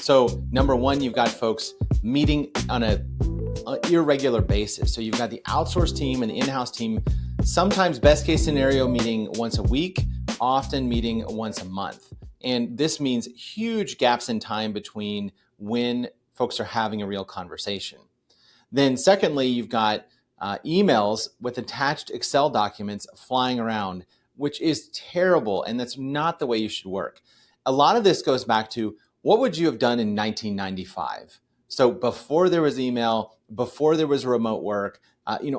So number one, you've got folks meeting on an irregular basis. So you've got the outsourced team and the in-house team, sometimes best case scenario meeting once a week, often meeting once a month. And this means huge gaps in time between when folks are having a real conversation. Then secondly, you've got emails with attached Excel documents flying around, which is terrible, and that's not the way you should work. A lot of this goes back to what would you have done in 1995? So before there was email, before there was remote work,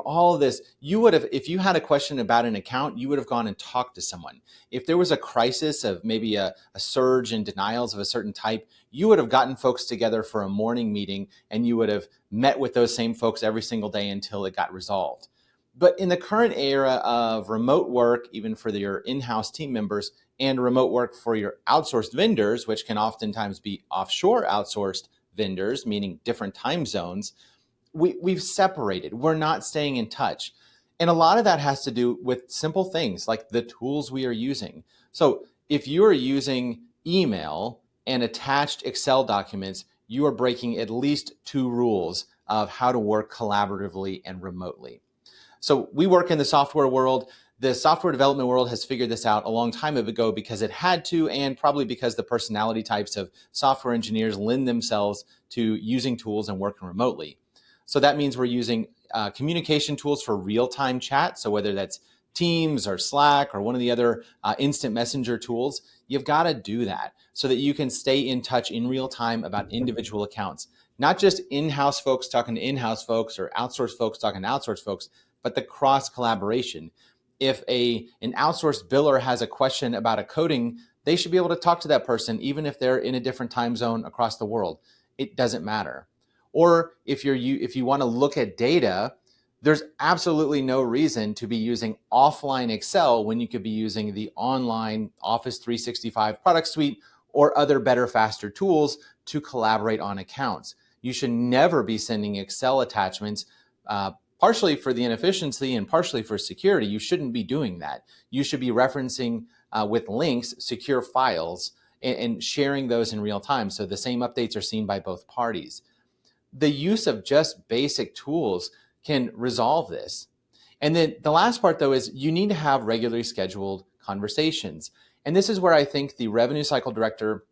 all of this, you would have, if you had a question about an account, you would have gone and talked to someone. If there was a crisis of maybe a surge in denials of a certain type, you would have gotten folks together for a morning meeting and you would have met with those same folks every single day until it got resolved. But in the current era of remote work, even for your in-house team members, and remote work for your outsourced vendors, which can oftentimes be offshore outsourced vendors, meaning different time zones, we've separated. We're not staying in touch. And a lot of that has to do with simple things like the tools we are using. So if you are using email and attached Excel documents, you are breaking at least 2 rules of how to work collaboratively and remotely. So we work in the software world. The software development world has figured this out a long time ago because it had to, and probably because the personality types of software engineers lend themselves to using tools and working remotely. So that means we're using communication tools for real-time chat. So whether that's Teams or Slack or one of the other instant messenger tools, you've got to do that so that you can stay in touch in real time about individual accounts. Not just in-house folks talking to in-house folks or outsourced folks talking to outsourced folks, but the cross collaboration. If an outsourced biller has a question about a coding, they should be able to talk to that person even if they're in a different time zone across the world. It doesn't matter. Or if you want to look at data, there's absolutely no reason to be using offline Excel when you could be using the online Office 365 product suite or other better, faster tools to collaborate on accounts. You should never be sending Excel attachments, partially for the inefficiency and partially for security. You shouldn't be doing that. You should be referencing with links secure files and sharing those in real time so the same updates are seen by both parties. The use of just basic tools can resolve this. And then the last part, though, is you need to have regularly scheduled conversations. And this is where I think the revenue cycle director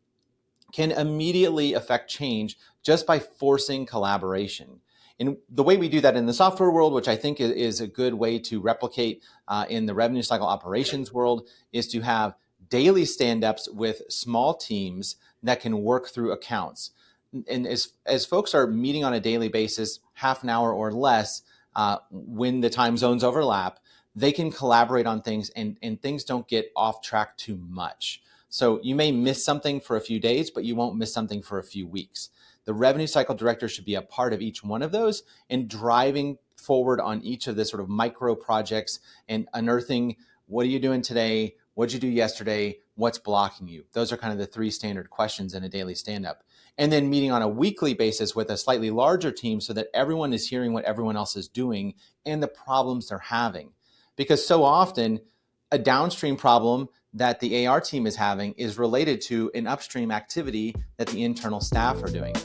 can immediately affect change just by forcing collaboration. And the way we do that in the software world, which I think is a good way to replicate in the revenue cycle operations world, is to have daily stand-ups with small teams that can work through accounts. And as folks are meeting on a daily basis, half an hour or less, when the time zones overlap, they can collaborate on things and things don't get off track too much. So you may miss something for a few days, but you won't miss something for a few weeks. The revenue cycle director should be a part of each one of those and driving forward on each of the sort of micro projects and unearthing, what are you doing today? What'd you do yesterday? What's blocking you? Those are kind of the 3 standard questions in a daily stand-up. And then meeting on a weekly basis with a slightly larger team so that everyone is hearing what everyone else is doing and the problems they're having. Because so often a downstream problem that the AR team is having is related to an upstream activity that the internal staff are doing.